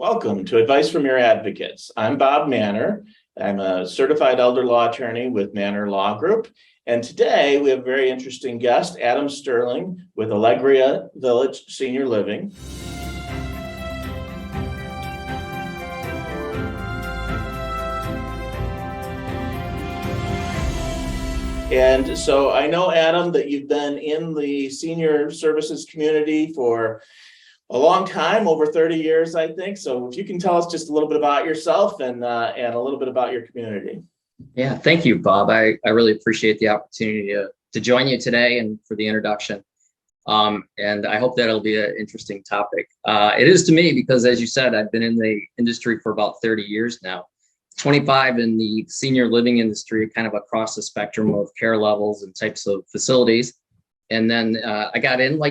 Welcome to Advice from Your Advocates. I'm Bob Manor. I'm a certified elder law attorney with Manor Law Group. And today we have a very interesting guest, Adam Sterling with Allegria Village Senior Living. And so I know, Adam, that you've been in the senior services community for a long time, over 30 years, I think. So if you can tell us just a little bit about yourself and a little bit about your community. Yeah, thank you, Bob. I really appreciate the opportunity to join you today and for the introduction. And I hope that'll be an interesting topic. It is to me because, as you said, I've been in the industry for about 30 years now, 25 in the senior living industry, kind of across the spectrum of care levels and types of facilities. And then I got in one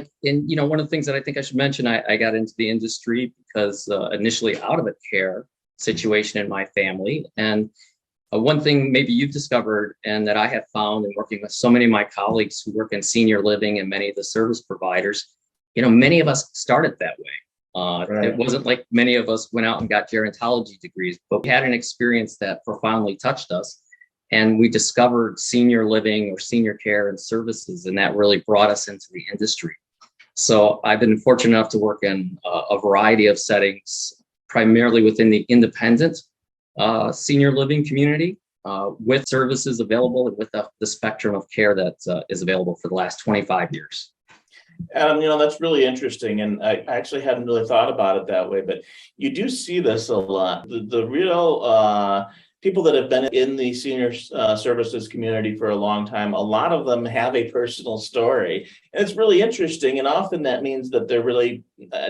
of the things that I think I should mention, I got into the industry because initially out of a care situation in my family. And one thing maybe you've discovered and that I have found in working with so many of my colleagues who work in senior living and many of the service providers, many of us started that way. Right. It wasn't like many of us went out and got gerontology degrees, but we had an experience that profoundly touched us. And we discovered senior living or senior care and services, and that really brought us into the industry. So I've been fortunate enough to work in a variety of settings, primarily within the independent senior living community, with services available and with the spectrum of care that is available for the last 25 years. That's really interesting. And I actually hadn't really thought about it that way, but you do see this a lot. The real people that have been in the senior services community for a long time, a lot of them have a personal story. And it's really interesting. And often that means that they're really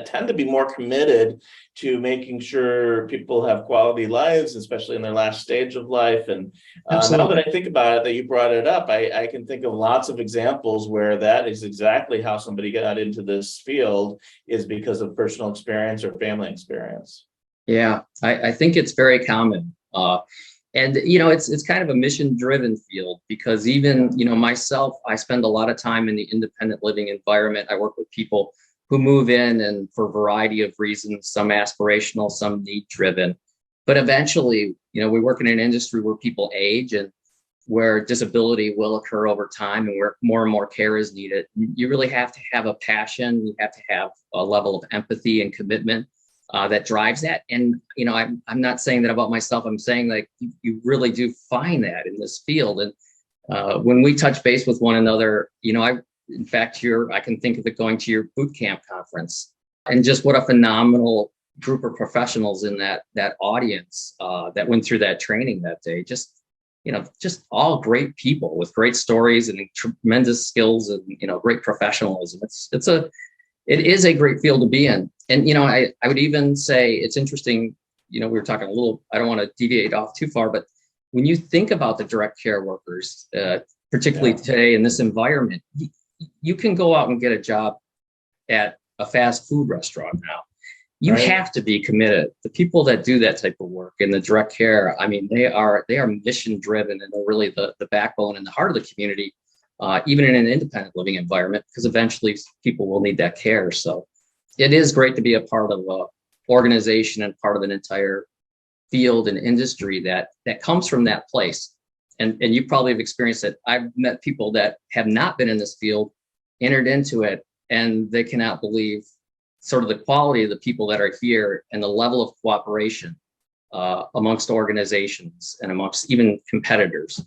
tend to be more committed to making sure people have quality lives, especially in their last stage of life. And now that I think about it, that you brought it up, I can think of lots of examples where that is exactly how somebody got into this field, is because of personal experience or family experience. Yeah, I think it's very common. It's kind of a mission-driven field because even, myself, I spend a lot of time in the independent living environment. I work with people who move in and for a variety of reasons, some aspirational, some need-driven. But eventually, we work in an industry where people age and where disability will occur over time and where more and more care is needed. You really have to have a passion. You have to have a level of empathy and commitment that drives that. And, I'm not saying that about myself. I'm saying like you really do find that in this field. And when we touch base with one another, I can think of it going to your boot camp conference and just what a phenomenal group of professionals in that audience that went through that training that day. Just all great people with great stories and tremendous skills and, great professionalism. It is a great field to be in. And, I would even say it's interesting, we were talking a little, I don't want to deviate off too far, but when you think about the direct care workers, particularly today in this environment, you can go out and get a job at a fast food restaurant now. You have to be committed. The people that do that type of work in the direct care, they are mission driven, and they're really the backbone and the heart of the community. Even in an independent living environment, because eventually people will need that care. So it is great to be a part of an organization and part of an entire field and industry that comes from that place. And you probably have experienced it. I've met people that have not been in this field, entered into it, and they cannot believe sort of the quality of the people that are here and the level of cooperation amongst organizations and amongst even competitors.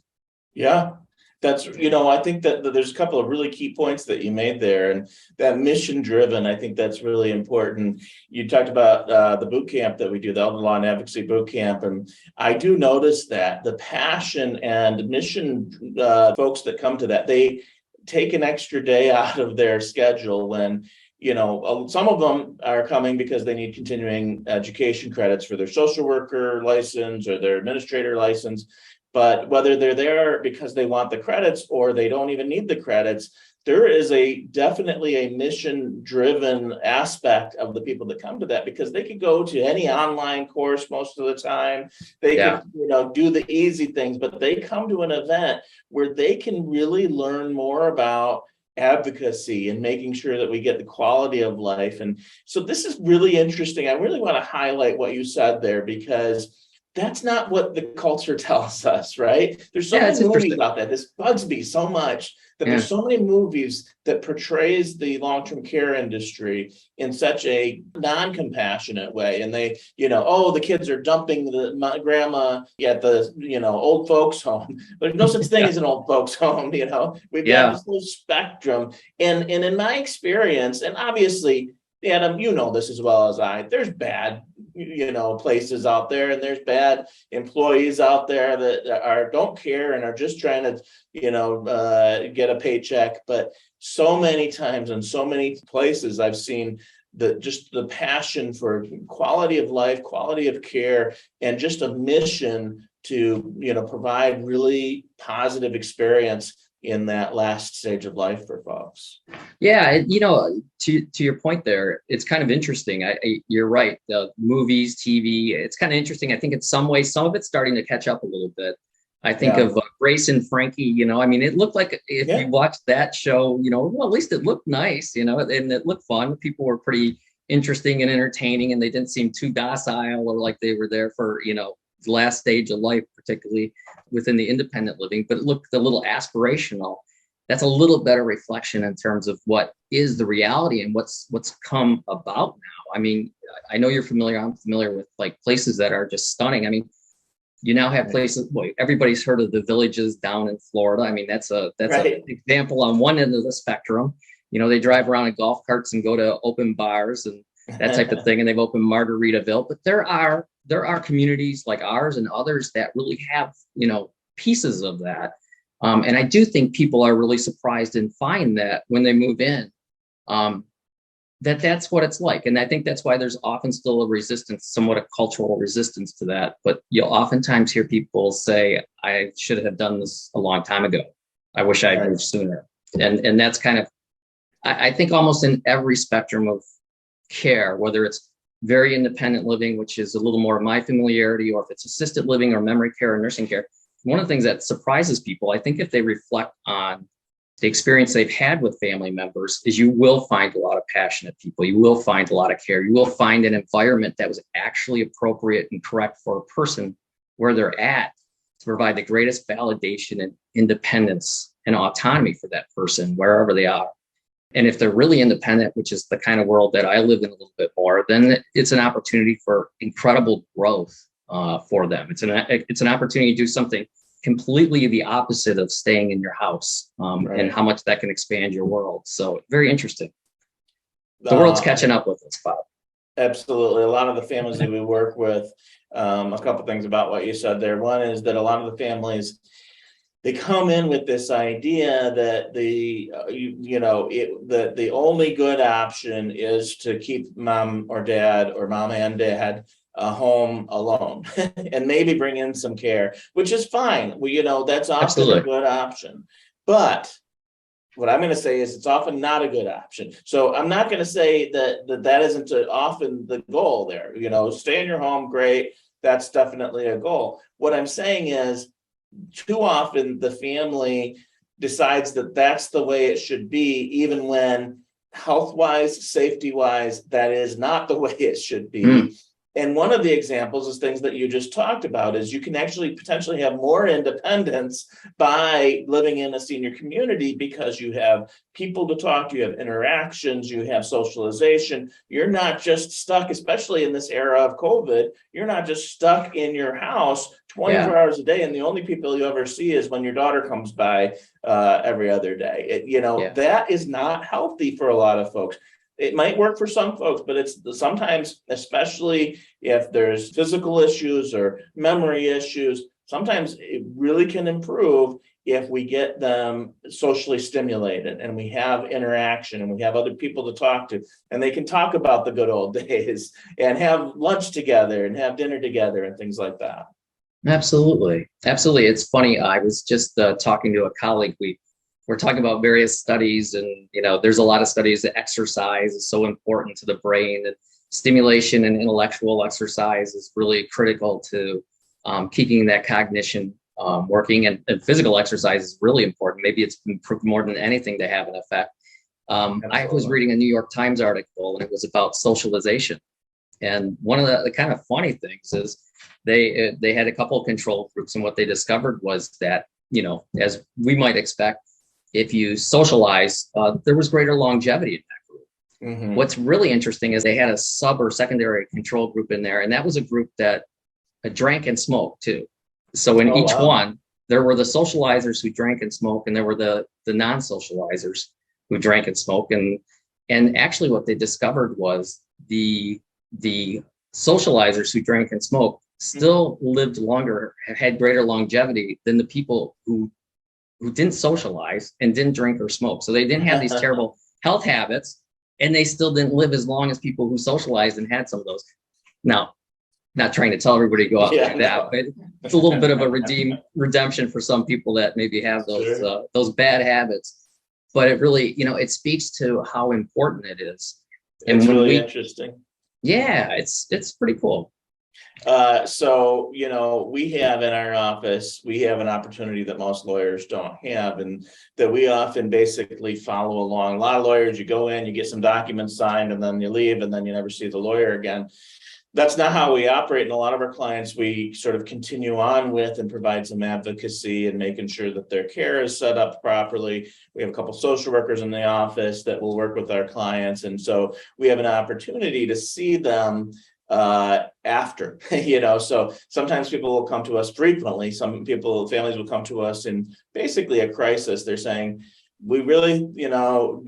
Yeah. That's, I think that there's a couple of really key points that you made there, and that mission driven, I think that's really important. You talked about the boot camp that we do, the Elder Law and Advocacy Boot Camp. And I do notice that the passion and mission folks that come to that, they take an extra day out of their schedule when, some of them are coming because they need continuing education credits for their social worker license or their administrator license. But whether they're there because they want the credits or they don't even need the credits, there is definitely a mission-driven aspect of the people that come to that, because they could go to any online course most of the time. They could, do the easy things, but they come to an event where they can really learn more about advocacy and making sure that we get the quality of life. And so this is really interesting. I really want to highlight what you said there, because that's not what the culture tells us, right? There's so Yeah, it's many movies interesting. out there. This bugs me so much that Yeah. there's so many movies that portrays the long-term care industry in such a non-compassionate way. And they, oh, the kids are dumping my grandma at the, old folks home. There's no such thing Yeah. as an old folks home, We've got Yeah. this whole spectrum. And in my experience, and obviously, Adam, you know this as well as I, there's bad, places out there, and there's bad employees out there that don't care and are just trying to, get a paycheck. But so many times in so many places, I've seen just the passion for quality of life, quality of care, and just a mission to, provide really positive experience in that last stage of life for folks. Yeah, to your point there, it's kind of interesting. You're right. The movies, TV, it's kind of interesting. I think in some ways, some of it's starting to catch up a little bit. I think of Grace and Frankie. It looked like if you watched that show, well, at least it looked nice, and it looked fun. People were pretty interesting and entertaining, and they didn't seem too docile or like they were there for, the last stage of life, particularly within the independent living, but it looked a little aspirational. That's a little better reflection in terms of what is the reality and what's come about now. I know you're familiar, I'm familiar with like places that are just stunning. You now have places, boy, everybody's heard of the villages down in Florida. That's an example on one end of the spectrum. They drive around in golf carts and go to open bars and that type of thing. And they've opened Margaritaville, but there are communities like ours and others that really have, pieces of that. And I do think people are really surprised and find that when they move in, that's what it's like. And I think that's why there's often still a resistance, somewhat a cultural resistance to that. But you'll oftentimes hear people say, I should have done this a long time ago. I wish I had moved sooner. And that's kind of, I think almost in every spectrum of care, whether it's very independent living, which is a little more of my familiarity, or if it's assisted living or memory care or nursing care, one of the things that surprises people, I think if they reflect on the experience they've had with family members, is you will find a lot of passionate people. You will find a lot of care. You will find an environment that was actually appropriate and correct for a person where they're at to provide the greatest validation and independence and autonomy for that person, wherever they are. And if they're really independent, which is the kind of world that I live in a little bit more, then it's an opportunity for incredible growth for them. It's an opportunity to do something completely the opposite of staying in your house, and how much that can expand your world. So very interesting. The world's catching up with us, Bob. Absolutely. A lot of the families that we work with, a couple things about what you said there. One is that a lot of the families, they come in with this idea that the only good option is to keep mom or dad or mom and dad home alone and maybe bring in some care, which is fine. That's often a good option. But what I'm going to say is it's often not a good option. So I'm not going to say that isn't often the goal there. Stay in your home, great. That's definitely a goal. What I'm saying is, too often the family decides that that's the way it should be, even when health-wise, safety-wise, that is not the way it should be. And one of the examples is things that you just talked about, is you can actually potentially have more independence by living in a senior community, because you have people to talk to, you have interactions, you have socialization. You're not just stuck, especially in this era of COVID, you're not just stuck in your house 24 hours a day. And the only people you ever see is when your daughter comes by every other day. That is not healthy for a lot of folks. It might work for some folks, but it's sometimes, especially if there's physical issues or memory issues, sometimes it really can improve if we get them socially stimulated and we have interaction and we have other people to talk to, and they can talk about the good old days and have lunch together and have dinner together and things like that. Absolutely. It's funny. I was just talking to a colleague. We're talking about various studies, and there's a lot of studies that exercise is so important to the brain, and stimulation and intellectual exercise is really critical to keeping that cognition working, and physical exercise is really important. Maybe it's improved more than anything to have an effect. I was reading a New York Times article, and it was about socialization. And one of the kind of funny things is they had a couple of control groups, and what they discovered was that, you know, as we might expect, if you socialize, there was greater longevity in that group. Mm-hmm. What's really interesting is they had a sub or secondary control group in there, and that was a group that drank and smoked too. So in each one, there were the socializers who drank and smoked, and there were the non-socializers who drank and smoked. And actually what they discovered was the socializers who drank and smoked still lived longer, had greater longevity than the people who didn't socialize and didn't drink or smoke. So they didn't have these terrible health habits, and they still didn't live as long as people who socialized and had some of those. Now, not trying to tell everybody to go out like that, but it's a little bit of a redemption for some people that maybe have those bad habits. But it really, you know, it speaks to how important it is. And it's really interesting. Yeah, it's pretty cool. So, you know, we have in our office, we have an opportunity that most lawyers don't have, and that we often basically follow along. A lot of lawyers, you go in, you get some documents signed, and then you leave, and then you never see the lawyer again. That's not how we operate. And a lot of our clients, we sort of continue on with and provide some advocacy and making sure that their care is set up properly. We have a couple social workers in the office that will work with our clients. And so we have an opportunity to see them after, you know, so sometimes people will come to us frequently. Some people, families will come to us in basically a crisis. They're saying, we really, you know,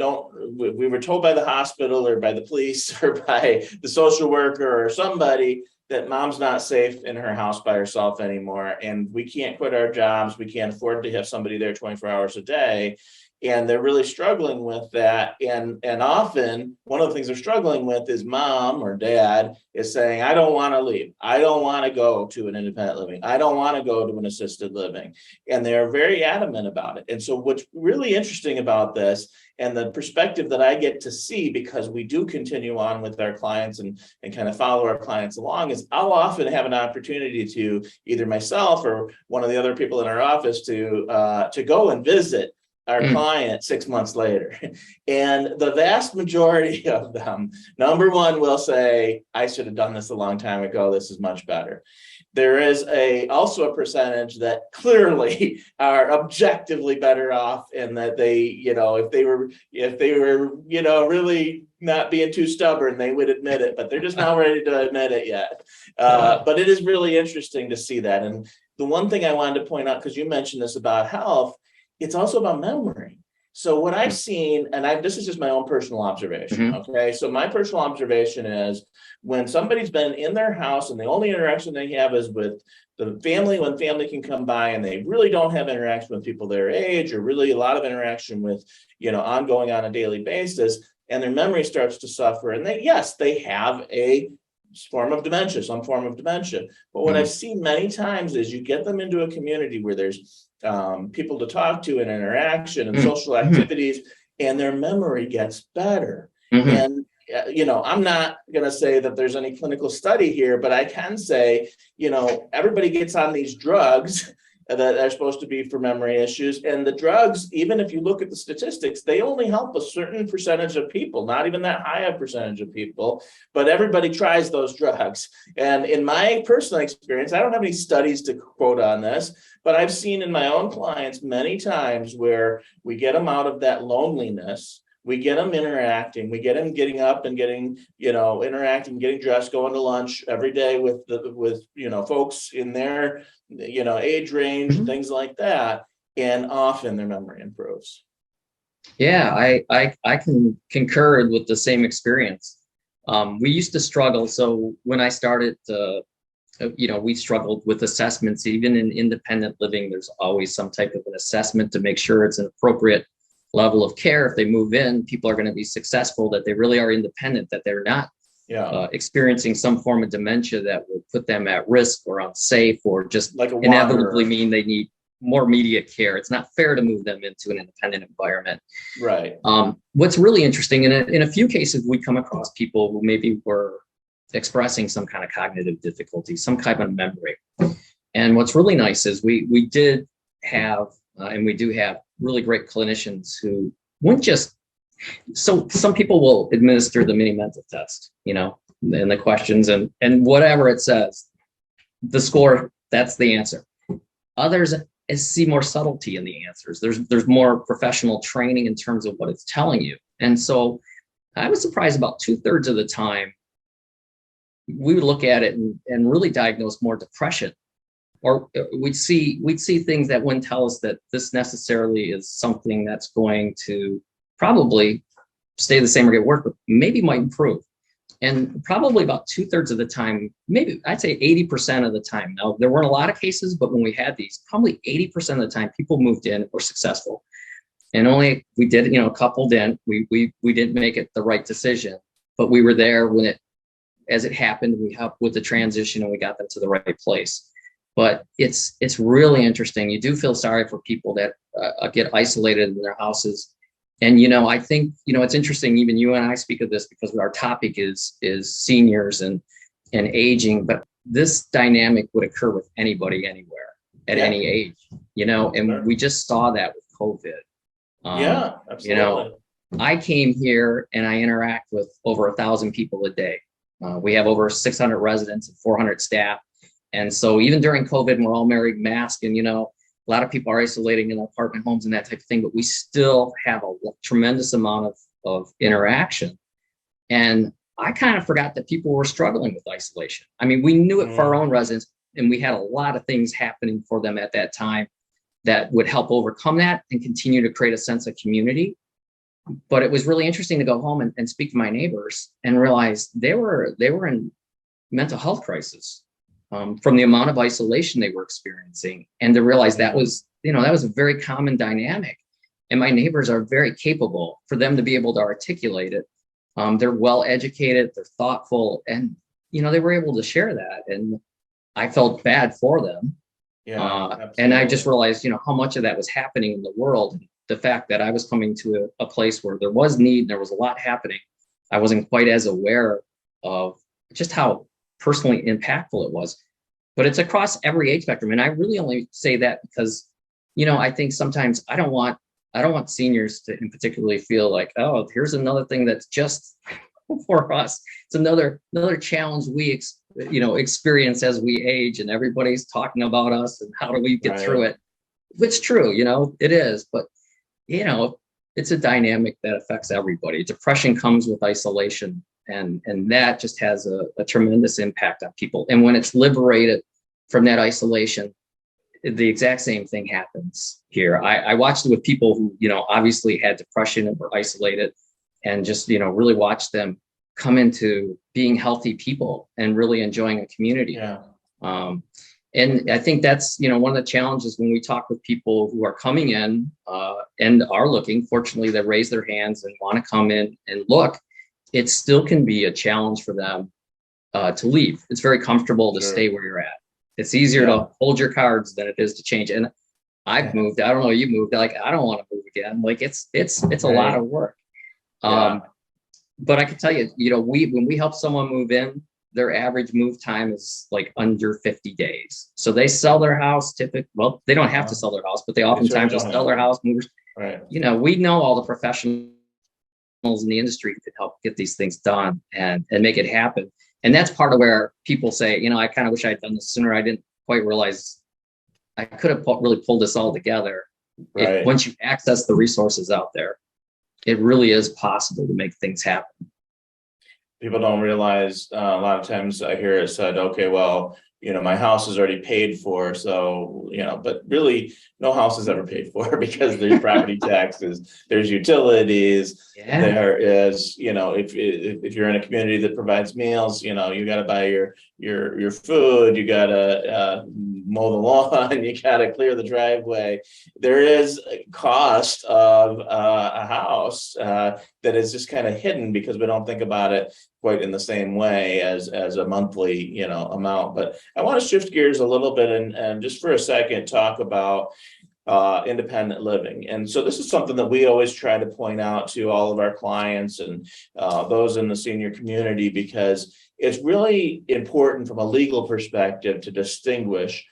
we were told by the hospital or by the police or by the social worker or somebody that mom's not safe in her house by herself anymore. And we can't quit our jobs. We can't afford to have somebody there 24 hours a day. And they're really struggling with that. And often one of the things they're struggling with is mom or dad is saying, I don't want to leave. I don't want to go to an independent living. I don't want to go to an assisted living. And they're very adamant about it. And so what's really interesting about this and the perspective that I get to see, because we do continue on with our clients and kind of follow our clients along, is I'll often have an opportunity to either myself or one of the other people in our office to go and visit our client 6 months later. And the vast majority of them, number one, will say, I should have done this a long time ago. This is much better. There is also a percentage that clearly are objectively better off, and that they, you know, if they were, you know, really not being too stubborn, they would admit it, but they're just not ready to admit it yet. But it is really interesting to see that. And the one thing I wanted to point out, because you mentioned this about health, it's also about memory. So what I've seen, and this is just my own personal observation, okay? So my personal observation is when somebody's been in their house and the only interaction they have is with the family, when family can come by, and they really don't have interaction with people their age, or really a lot of interaction with, you know, ongoing on a daily basis, and their memory starts to suffer. And they have a form of dementia, some form of dementia. But what I've seen many times is you get them into a community where there's people to talk to and interaction and social activities, and their memory gets better. And, you know, I'm not going to say that there's any clinical study here, but I can say, you know, everybody gets on these drugs that are supposed to be for memory issues. And the drugs, even if you look at the statistics, they only help a certain percentage of people, not even that high a percentage of people, but everybody tries those drugs. And in my personal experience, I don't have any studies to quote on this, but I've seen in my own clients many times where we get them out of that loneliness. We get them interacting, we get them getting up and getting, you know, interacting, getting dressed, going to lunch every day with you know, folks in their, you know, age range, things like that. And often their memory improves. Yeah, I can concur with the same experience. We used to struggle. So when I started, you know, we struggled with assessments. Even in independent living, there's always some type of an assessment to make sure it's an appropriate level of care. If they move in, people are going to be successful, that they really are independent, that they're not experiencing some form of dementia that would put them at risk or unsafe, or just like inevitably mean they need more immediate care. It's not fair to move them into an independent environment. Right. What's really interesting, in a few cases, we come across people who maybe were expressing some kind of cognitive difficulty, some kind of memory. And what's really nice is we did have, and we do have really great clinicians who wouldn't just, so some people will administer the mini mental test, and the questions and whatever it says, the score, that's the answer. Others see more subtlety in the answers. There's more professional training in terms of what it's telling you. And so I was surprised about 2/3 of the time we would look at it and really diagnose more depression, or we'd see things that wouldn't tell us that this necessarily is something that's going to probably stay the same or get worse, but maybe might improve. And probably about 2/3 of the time, maybe I'd say 80% of the time. Now, there weren't a lot of cases, but when we had these, probably 80% of the time, people moved in, were successful. And only we did, a couple didn't. We didn't make it the right decision, but we were there when as it happened. We helped with the transition and we got them to the right place. But it's really interesting. You do feel sorry for people that get isolated in their houses. And, I think, it's interesting, even you and I speak of this because our topic is seniors and aging, but this dynamic would occur with anybody, anywhere, at any age, and we just saw that with COVID. Yeah, absolutely. I came here and I interact with over 1,000 people a day. We have over 600 residents and 400 staff. And so even during COVID, we're all wearing masks and, a lot of people are isolating in apartment homes and that type of thing, but we still have a tremendous amount of interaction. And I kind of forgot that people were struggling with isolation. I mean, we knew it for our own residents, and we had a lot of things happening for them at that time that would help overcome that and continue to create a sense of community. But it was really interesting to go home and speak to my neighbors and realize they were in mental health crisis. From the amount of isolation they were experiencing, and to realize that was a very common dynamic. And my neighbors are very capable for them to be able to articulate it. They're well educated, they're thoughtful, and they were able to share that. And I felt bad for them. And I just realized, how much of that was happening in the world. The fact that I was coming to a place where there was need, and there was a lot happening. I wasn't quite as aware of just how personally impactful it was. But it's across every age spectrum. And I really only say that because, I think sometimes I don't want seniors to in particularly feel like, oh, here's another thing that's just for us. It's another challenge we experience as we age, and everybody's talking about us and how do we get through it. It's true, it is, but it's a dynamic that affects everybody. Depression comes with isolation. And that just has a tremendous impact on people. And when it's liberated from that isolation, the exact same thing happens here. I watched it with people who, obviously had depression and were isolated, and just, really watched them come into being healthy people and really enjoying a community. And I think that's, one of the challenges when we talk with people who are coming in and are looking. Fortunately, they raise their hands and want to come in and look. It still can be a challenge for them to leave. It's very comfortable to stay where you're at. It's easier to hold your cards than it is to change. And I've moved. I don't know, you moved. Like, I don't want to move again. Like, it's a lot of work. But I can tell you, when we help someone move in, their average move time is like under 50 days. So they sell their house typically. Well, they don't have to sell their house, but they oftentimes will sell their house. Move. We know all the professionals in the industry could help get these things done and make it happen. And that's part of where people say, I kind of wish I'd done this sooner. I didn't quite realize I could have really pulled this all together. Once you access the resources out there, it really is possible to make things happen. People don't realize a lot of times I hear it said, okay, well, my house is already paid for. So, but really no house is ever paid for because there's property taxes, there's utilities, there is, if you're in a community that provides meals, you got to buy your food, you got to mow the lawn, you got to clear the driveway. There is a cost of a house that is just kind of hidden because we don't think about it quite in the same way as a monthly, amount. But I want to shift gears a little bit and just for a second talk about independent living. And so this is something that we always try to point out to all of our clients and those in the senior community, because it's really important from a legal perspective to distinguish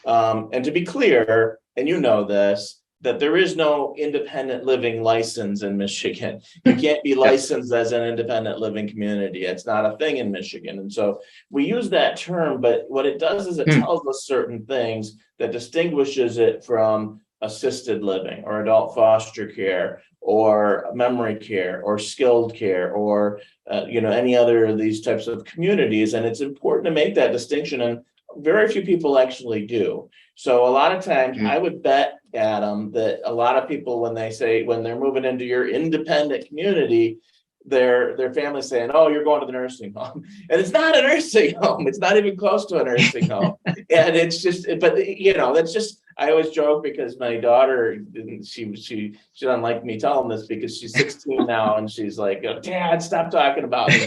And to be clear, and you know this, that there is no independent living license in Michigan. You can't be licensed as an independent living community. It's not a thing in Michigan. And so we use that term, but what it does is it tells us certain things that distinguishes it from assisted living or adult foster care or memory care or skilled care or any other of these types of communities. And it's important to make that distinction, and very few people actually do. So a lot of times I would bet, Adam, that a lot of people, when they're moving into your independent community, their family's saying, "Oh, you're going to the nursing home," and it's not a nursing home. It's not even close to a nursing home. And it's just, but that's just. I always joke because my daughter, she doesn't like me telling this because she's 16 now, and she's like, "Oh, Dad, stop talking about me."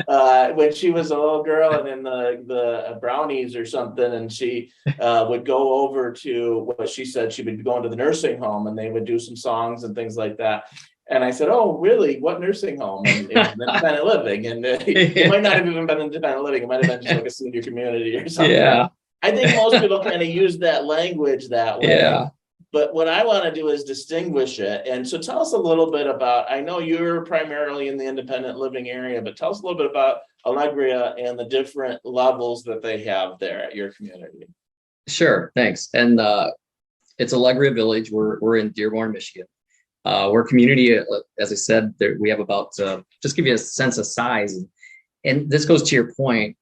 But when she was a little girl and in the brownies or something, and she would go over to what she said, she would be going to the nursing home, and they would do some songs and things like that. And I said, "Oh, really? What nursing home?" And it was independent living. And it might not have even been independent living. It might have been just like a senior community or something. Yeah. I think most people kind of use that language that way. Yeah. But what I want to do is distinguish it. And so tell us a little bit about, I know you're primarily in the independent living area, but tell us a little bit about Allegria and the different levels that they have there at your community. Sure. Thanks. And it's Allegria Village. We're in Dearborn, Michigan. We're a community, as I said, we have about, just give you a sense of size. And this goes to your point,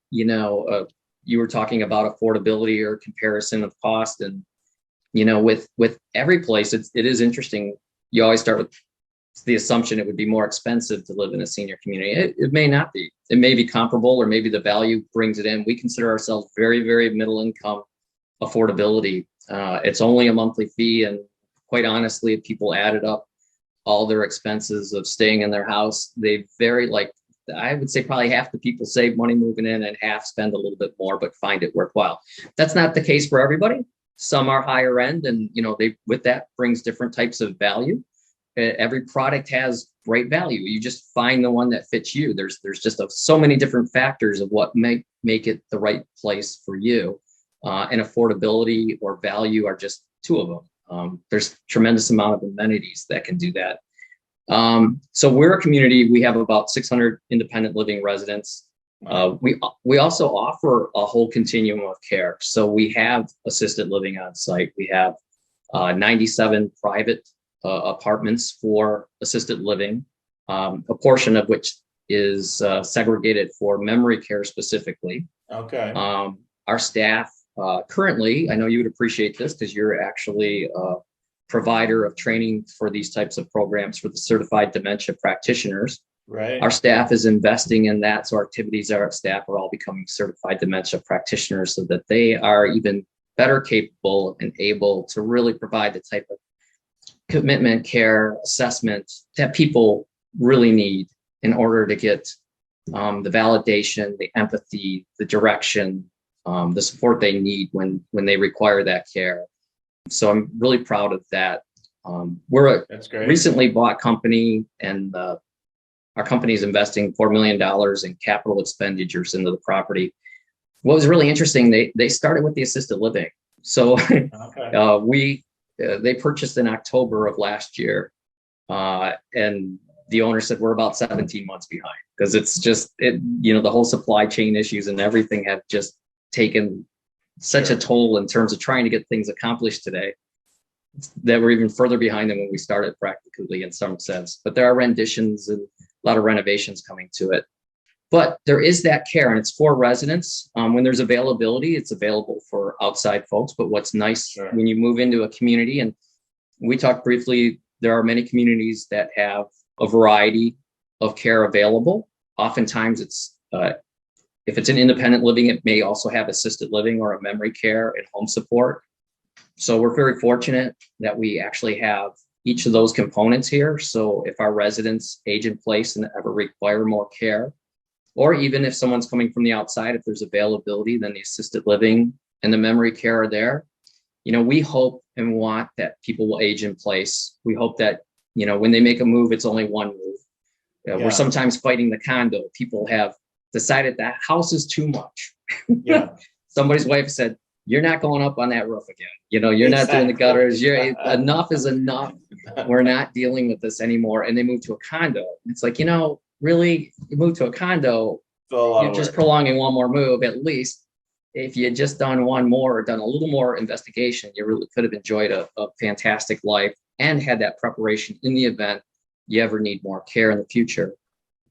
you were talking about affordability or comparison of cost. And, with every place, it is interesting. You always start with the assumption it would be more expensive to live in a senior community. It may not be. It may be comparable, or maybe the value brings it in. We consider ourselves very, very middle income affordability. It's only a monthly fee. And quite honestly, if people added up all their expenses of staying in their house, I would say probably half the people save money moving in and half spend a little bit more, but find it worthwhile. That's not the case for everybody. Some are higher end, and with that brings different types of value. Every product has great value. You just find the one that fits you. There's just so many different factors of what make it the right place for you. And affordability or value are just two of them. There's tremendous amount of amenities that can do that. So we're a community. We have about 600 independent living residents. We also offer a whole continuum of care. So we have assisted living on site. We have 97 private apartments for assisted living, a portion of which is segregated for memory care specifically. Okay. Our staff currently, I know you would appreciate this because you're actually provider of training for these types of programs for the certified dementia practitioners. Right. Our staff is investing in that. So our activities, our staff are all becoming certified dementia practitioners so that they are even better capable and able to really provide the type of commitment, care, assessment that people really need in order to get the validation, the empathy, the direction, the support they need when they require that care. So I'm really proud of that. We're a recently bought company, and our company is investing $4 million in capital expenditures into the property. What was really interesting, they started with the assisted living. So they purchased in October of last year, and the owner said we're about 17 months behind because it's just the whole supply chain issues and everything have just taken such a toll in terms of trying to get things accomplished today that we're even further behind than when we started practically in some sense. But there are renditions and a lot of renovations coming to it. But there is that care, and it's for residents. When there's availability, it's available for outside folks. But what's nice when you move into a community, and we talked briefly, there are many communities that have a variety of care available. Oftentimes it's if it's an independent living, it may also have assisted living or a memory care and home support. So we're very fortunate that we actually have each of those components here. So if our residents age in place and ever require more care, or even if someone's coming from the outside, if there's availability, then the assisted living and the memory care are there. We hope and want that people will age in place. We hope that, when they make a move, it's only one move. We're sometimes fighting the condo. People have decided that house is too much. Yeah. Somebody's wife said, you're not going up on that roof again. You're not doing the gutters. Enough is enough. We're not dealing with this anymore. And they move to a condo. It's like, really, you move to a condo, you're just prolonging one more move. At least if you had just done one more or done a little more investigation, you really could have enjoyed a fantastic life and had that preparation in the event you ever need more care in the future.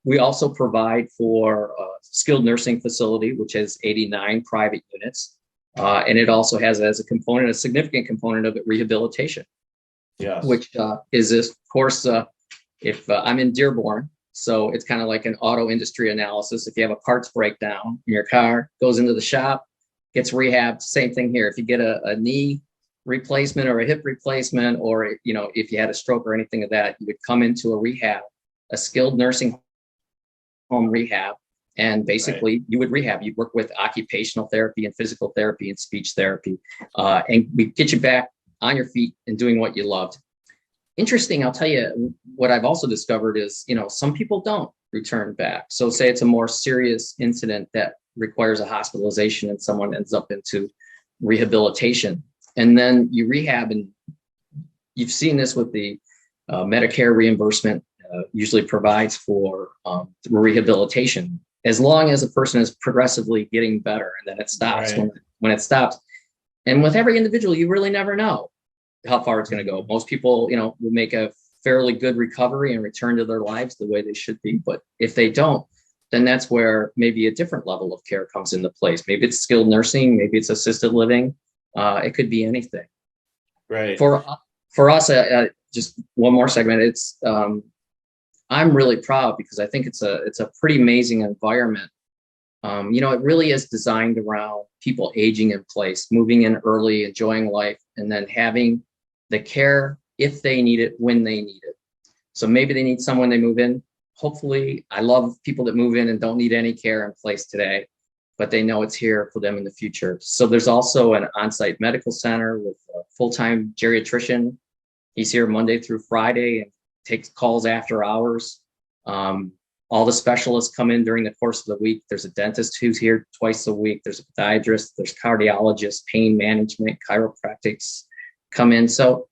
We also provide for a skilled nursing facility, which has 89 private units. And it also has as a significant component of it, rehabilitation. Yes. Which is, of course, if I'm in Dearborn, so it's kind of like an auto industry analysis. If you have a parts breakdown in your car, goes into the shop, gets rehabbed. Same thing here. If you get a knee replacement or a hip replacement, or if you had a stroke or anything of that, you would come into a skilled nursing home rehab, and basically you would rehab. You'd work with occupational therapy and physical therapy and speech therapy, and we get you back on your feet and doing what you loved. Interesting, I'll tell you what I've also discovered is, some people don't return back. So say it's a more serious incident that requires a hospitalization and someone ends up into rehabilitation. And then you rehab, and you've seen this with the Medicare reimbursement usually provides for rehabilitation, as long as a person is progressively getting better, and then it stops when it stops. And with every individual, you really never know how far it's going to go. Most people, will make a fairly good recovery and return to their lives the way they should be. But if they don't, then that's where maybe a different level of care comes into place. Maybe it's skilled nursing, maybe it's assisted living. It could be anything. Right. For us, just one more segment. It's I'm really proud because I think it's a pretty amazing environment. It really is designed around people aging in place, moving in early, enjoying life, and then having the care if they need it, when they need it. So maybe they need someone, they move in. Hopefully, I love people that move in and don't need any care in place today, but they know it's here for them in the future. So there's also an on-site medical center with a full-time geriatrician. He's here Monday through Friday and takes calls after hours. All the specialists come in during the course of the week. There's a dentist who's here twice a week. There's a podiatrist, there's cardiologists, pain management, chiropractics come in. So,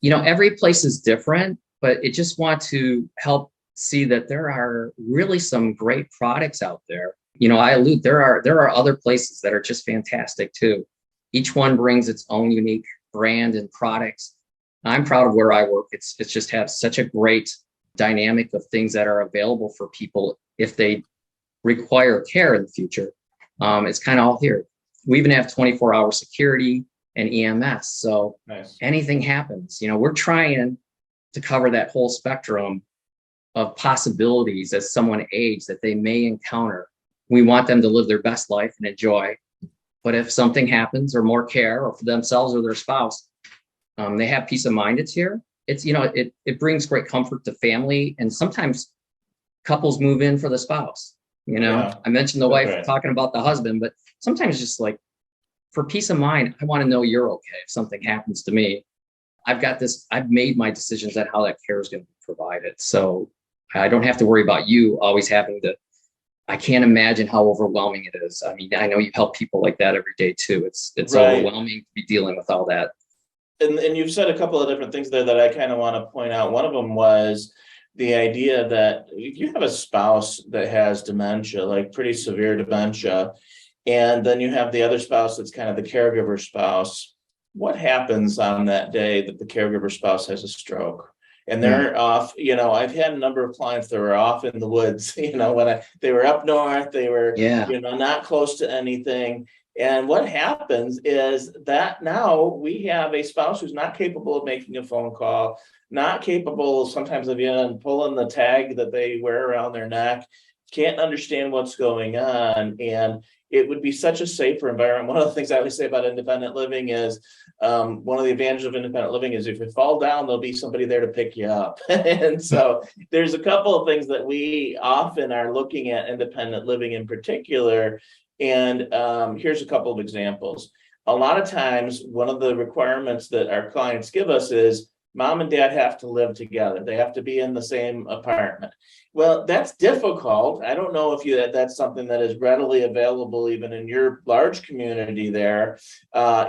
every place is different, but I just want to help see that there are really some great products out there. There are other places that are just fantastic too. Each one brings its own unique brand and products. I'm proud of where I work. It's just have such a great dynamic of things that are available for people if they require care in the future. It's kind of all here. We even have 24-hour security and EMS. So anything happens, we're trying to cover that whole spectrum of possibilities as someone ages that they may encounter. We want them to live their best life and enjoy. But if something happens or more care, or for themselves or their spouse, they have peace of mind. It's here. It's, it brings great comfort to family. And sometimes couples move in for the spouse. I mentioned the wife talking about the husband, but sometimes just like for peace of mind, I want to know you're okay if something happens to me. I've made my decisions on how that care is going to be provided. So I don't have to worry about you always having to. I can't imagine how overwhelming it is. I mean, I know you help people like that every day too. It's overwhelming to be dealing with all that. And you've said a couple of different things there that I kind of want to point out. One of them was the idea that if you have a spouse that has dementia, like pretty severe dementia, and then you have the other spouse that's kind of the caregiver spouse, what happens on that day that the caregiver spouse has a stroke? And they're off, I've had a number of clients that were off in the woods, when they were up north, they were, not close to anything. And what happens is that now we have a spouse who's not capable of making a phone call, not capable sometimes of even pulling the tag that they wear around their neck, can't understand what's going on. And it would be such a safer environment. One of the things I always say about independent living is one of the advantages of independent living is if you fall down, there'll be somebody there to pick you up. And so there's a couple of things that we often are looking at independent living in particular. And here's a couple of examples. A lot of times, one of the requirements that our clients give us is mom and dad have to live together. They have to be in the same apartment. Well, that's difficult. I don't know if that's something that is readily available even in your large community there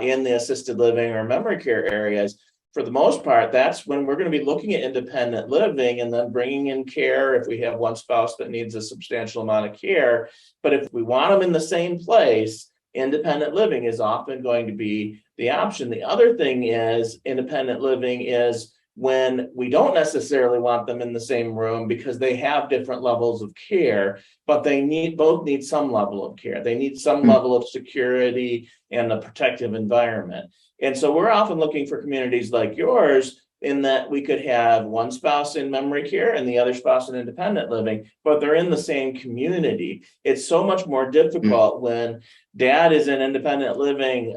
in the assisted living or memory care areas. For the most part, that's when we're going to be looking at independent living and then bringing in care if we have one spouse that needs a substantial amount of care. But if we want them in the same place, independent living is often going to be the option. The other thing is independent living is when we don't necessarily want them in the same room because they have different levels of care, but they both need some level of care. They need some level of security and a protective environment. And so we're often looking for communities like yours in that we could have one spouse in memory care and the other spouse in independent living, but they're in the same community. It's so much more difficult when dad is in independent living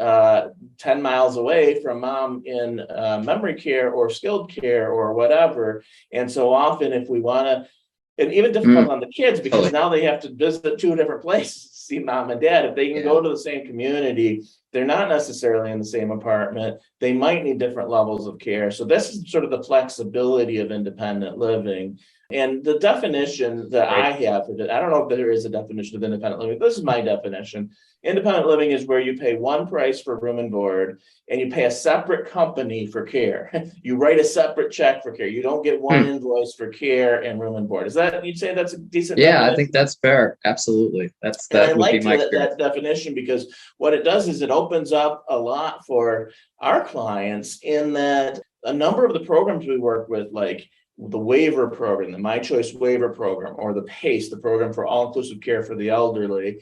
10 miles away from mom in memory care or skilled care or whatever. And so often if we want to, and even difficult on the kids because now they have to visit two different places to see mom and dad. If they can go to the same community, they're not necessarily in the same apartment. They might need different levels of care. So this is sort of the flexibility of independent living. And the definition that I have for it, I don't know if there is a definition of independent living. This is my definition. Independent living is where you pay one price for room and board and you pay a separate company for care. You write a separate check for care. You don't get one invoice for care and room and board. Is that, you'd say that's a decent definition? I think that's fair. Absolutely. That would be my that definition because what it does is it opens up a lot for our clients in that a number of the programs we work with, like the waiver program, the My Choice waiver program, or the PACE, the program for all-inclusive care for the elderly,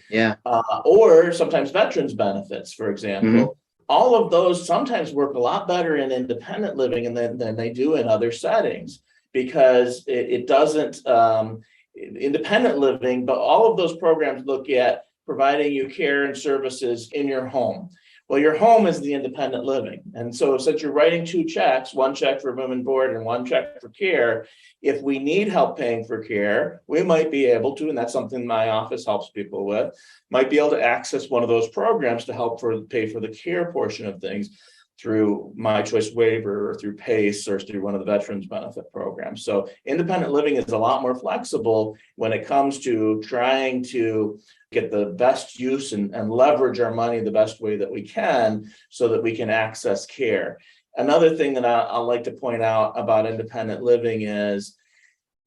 or sometimes veterans benefits, for example. All of those sometimes work a lot better in independent living than they do in other settings because it doesn't, independent living, but all of those programs look at providing you care and services in your home. Well, your home is the independent living. And so since you're writing two checks, one check for room and board and one check for care, if we need help paying for care, we might be able to, and that's something my office helps people with, might be able to access one of those programs to help pay for the care portion of things through My Choice waiver or through PACE or through one of the veterans benefit programs. So independent living is a lot more flexible when it comes to trying to get the best use and leverage our money the best way that we can so that we can access care. Another thing that I'll like to point out about independent living is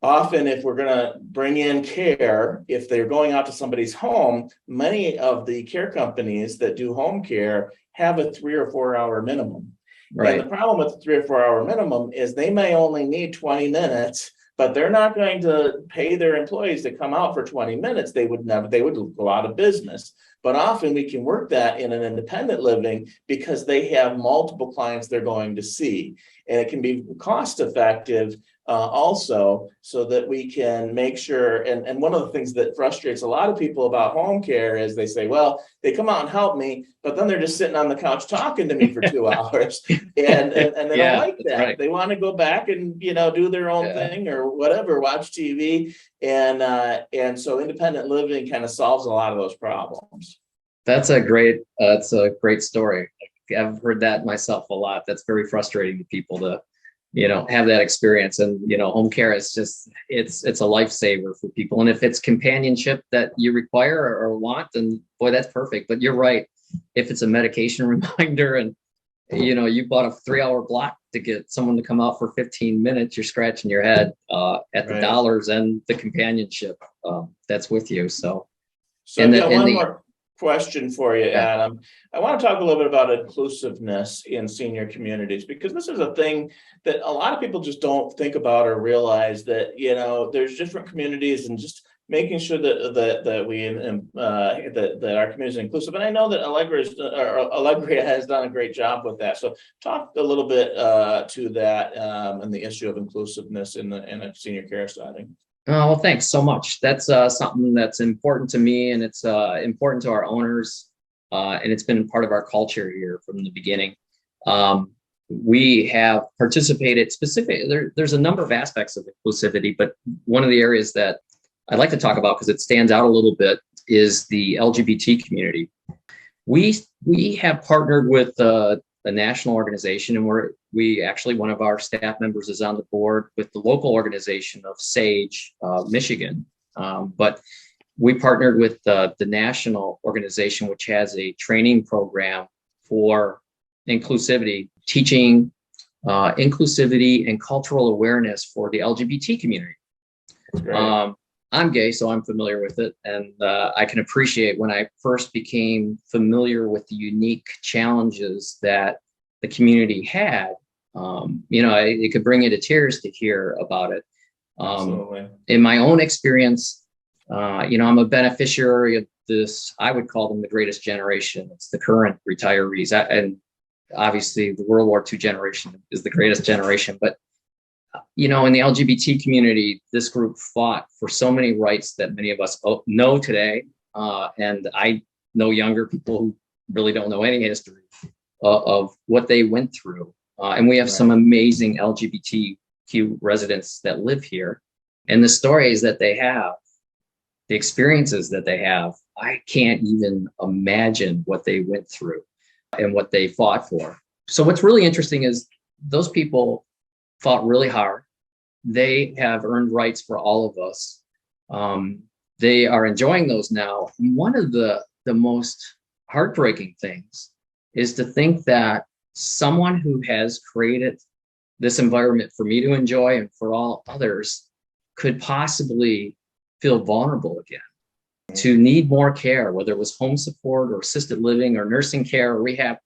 often if we're going to bring in care, if they're going out to somebody's home, many of the care companies that do home care have a 3 or 4 hour minimum. And the problem with the 3 or 4 hour minimum is they may only need 20 minutes, but they're not going to pay their employees to come out for 20 minutes. They would go out of business. But often we can work that in an independent living because they have multiple clients they're going to see. And it can be cost effective also so that we can make sure. And one of the things that frustrates a lot of people about home care is they say, well, they come out and help me, but then they're just sitting on the couch talking to me for 2 hours. And they don't like that. They want to go back and, do their own thing or whatever, watch TV. And so independent living kind of solves a lot of those problems. That's a great story. I've heard that myself a lot. That's very frustrating to people to, have that experience. And, home care is just, it's a lifesaver for people. And if it's companionship that you require or want, then boy, that's perfect. But you're right. If it's a medication reminder and, you bought a 3 hour block to get someone to come out for 15 minutes, you're scratching your head at the dollars and the companionship that's with you. So one more question for you, Adam. I want to talk a little bit about inclusiveness in senior communities, because this is a thing that a lot of people just don't think about or realize that, there's different communities and just making sure that our community is inclusive. And I know that Allegria has done a great job with that. So talk a little bit to that and the issue of inclusiveness in a senior care setting. Oh, well, thanks so much. That's something that's important to me, and it's important to our owners, and it's been part of our culture here from the beginning. We have participated specifically. There's a number of aspects of inclusivity, but one of the areas that I'd like to talk about because it stands out a little bit is the LGBT community. We have partnered with a national organization, and We actually, one of our staff members is on the board with the local organization of SAGE, Michigan. But we partnered with the national organization, which has a training program for inclusivity, teaching inclusivity and cultural awareness for the LGBT community. I'm gay, so I'm familiar with it. And I can appreciate when I first became familiar with the unique challenges that the community had. It could bring you to tears to hear about it. In my own experience, I'm a beneficiary of this. I would call them the greatest generation. It's the current retirees. And obviously the World War II generation is the greatest generation. But, in the LGBT community, this group fought for so many rights that many of us know today. And I know younger people who really don't know any history of what they went through. And we have some amazing LGBTQ residents that live here. And the stories that they have, the experiences that they have, I can't even imagine what they went through and what they fought for. So what's really interesting is those people fought really hard. They have earned rights for all of us. They are enjoying those now. And one of the most heartbreaking things is to think that someone who has created this environment for me to enjoy and for all others could possibly feel vulnerable again, to need more care, whether it was home support or assisted living or nursing care or rehab,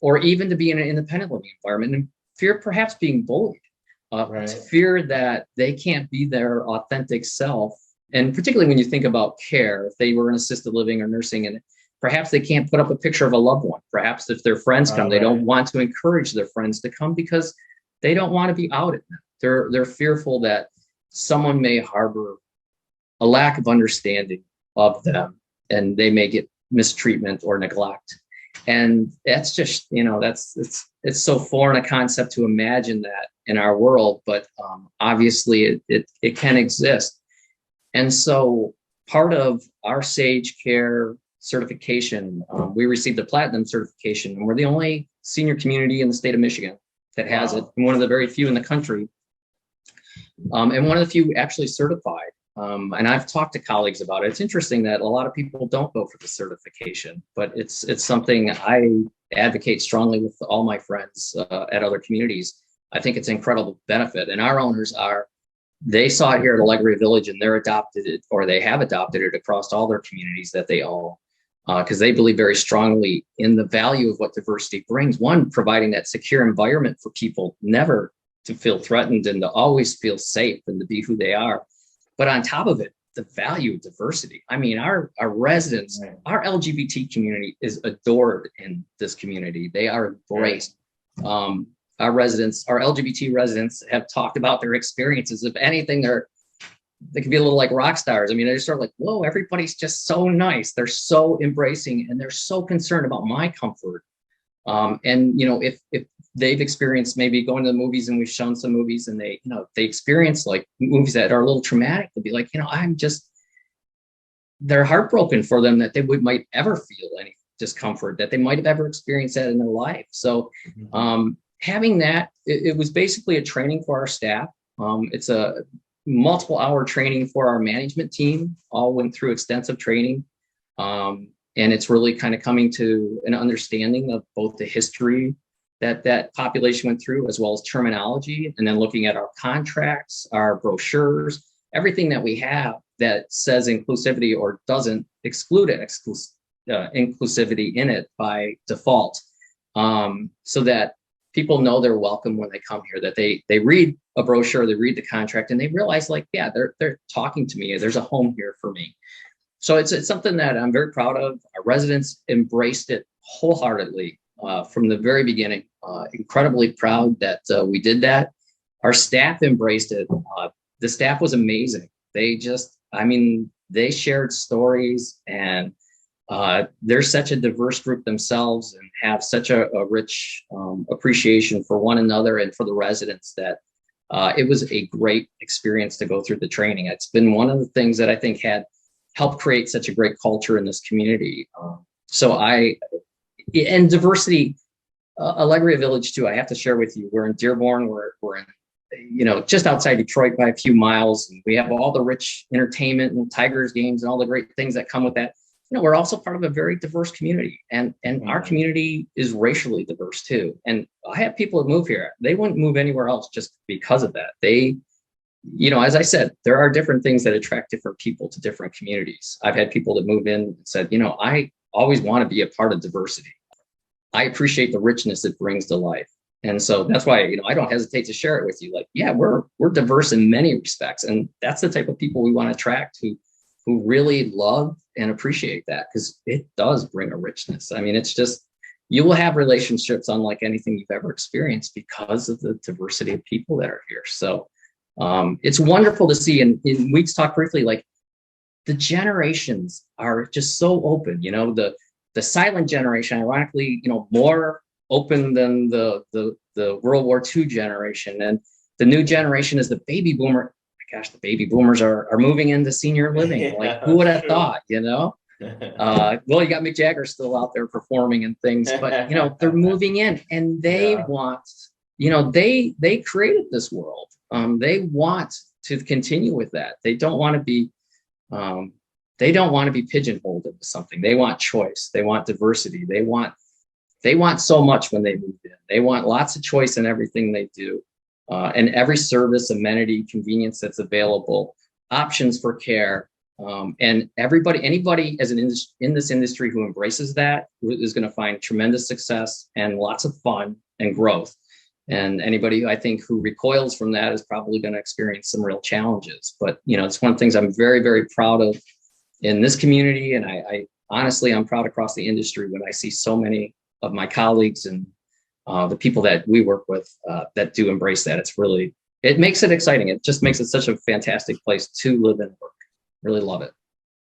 or even to be in an independent living environment and fear perhaps being bullied, fear that they can't be their authentic self. And particularly when you think about care, if they were in assisted living or nursing, and perhaps they can't put up a picture of a loved one. Perhaps if their friends come, they don't want to encourage their friends to come because they don't want to be outed. They're fearful that someone may harbor a lack of understanding of them and they may get mistreatment or neglect. And that's just, it's so foreign a concept to imagine that in our world, but obviously it can exist. And so part of our SAGE Care certification, we received a platinum certification, and we're the only senior community in the state of Michigan that has it, and one of the very few in the country, and one of the few actually certified. And I've talked to colleagues about it. It's interesting that a lot of people don't go for the certification, but it's something I advocate strongly with all my friends at other communities. I think it's an incredible benefit. And our owners they saw it here at Allegria Village, and they're adopted it, or they have adopted it across all their communities that they own, because they believe very strongly in the value of what diversity brings. One, providing that secure environment for people never to feel threatened and to always feel safe and to be who they are. But on top of it, the value of diversity. I mean, our residents, our LGBT community is adored in this community. They are embraced. Our residents, our LGBT residents, have talked about their experiences. If anything, they can be a little like rock stars. I mean, they're sort of like, whoa, everybody's just so nice. They're so embracing, and they're so concerned about my comfort. And if they've experienced maybe going to the movies, and we've shown some movies, and they experience like movies that are a little traumatic, they'll be like, they're heartbroken for them that they might ever feel any discomfort, that they might have ever experienced that in their life. So having that, it was basically a training for our staff. It's a multiple hour training for our management team, all went through extensive training. And it's really kind of coming to an understanding of both the history that population went through, as well as terminology, and then looking at our contracts, our brochures, everything that we have that says inclusivity or doesn't exclude inclusivity in it by default, so that people know they're welcome when they come here, that they read a brochure, they read the contract, and they realize, like, yeah, they're talking to me. There's a home here for me. So it's something that I'm very proud of. Our residents embraced it wholeheartedly from the very beginning. Incredibly proud that we did that. Our staff embraced it. The staff was amazing. They shared stories, and they're such a diverse group themselves, and have such a rich appreciation for one another and for the residents, that it was a great experience to go through the training. It's been one of the things that I think had helped create such a great culture in this community. And diversity, Allegria Village too. I have to share with you. We're in Dearborn. We're in, just outside Detroit by a few miles, and we have all the rich entertainment and Tigers games and all the great things that come with that. We're also part of a very diverse community, and our community is racially diverse too. And I have people that move here. They wouldn't move anywhere else just because of that. They, as I said, there are different things that attract different people to different communities. I've had people that move in and said, I always want to be a part of diversity. I appreciate the richness it brings to life. And so that's why, I don't hesitate to share it with you. Like, yeah, we're diverse in many respects. And that's the type of people we want to attract who really love and appreciate that, because it does bring a richness. I mean, it's just, you will have relationships unlike anything you've ever experienced because of the diversity of people that are here. So it's wonderful to see. And we talked briefly, like the generations are just so open, the silent generation, ironically, more open than the World War II generation. And the new generation is the baby boomer. Gosh, the baby boomers are moving into senior living. Like, who would have thought, well, you got Mick Jagger still out there performing and things, but, they're moving in, and they want, they created this world. They want to continue with that. They don't want to be, pigeonholed into something. They want choice. They want diversity. They want so much when they move in. They want lots of choice in everything they do. And every service, amenity, convenience that's available, options for care, and anybody in this industry who embraces that is going to find tremendous success and lots of fun and growth. And anybody, I think, who recoils from that is probably going to experience some real challenges. But, it's one of the things I'm very, very proud of in this community. And I honestly, I'm proud across the industry when I see so many of my colleagues and the people that we work with that do embrace that. It makes it exciting. It just makes it such a fantastic place to live and work. Really love it.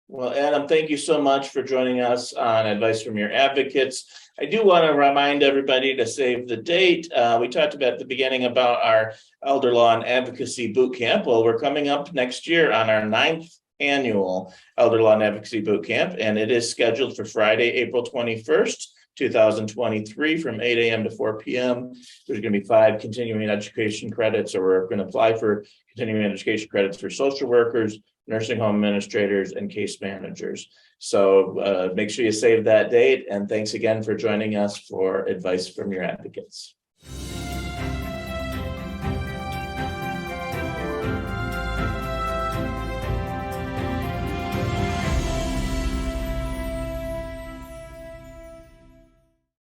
Well, Adam, thank you so much for joining us on Advice from Your Advocates. I do want to remind everybody to save the date. We talked about at the beginning about our Elder Law and Advocacy Boot Camp. Well, we're coming up next year on our 9th annual Elder Law and Advocacy Boot Camp, and it is scheduled for Friday, April 21st. 2023 from 8 a.m. to 4 p.m. There's going to be 5 continuing education credits, or we're going to apply for continuing education credits for social workers, nursing home administrators, and case managers. So make sure you save that date. And thanks again for joining us for Advice from Your Advocates.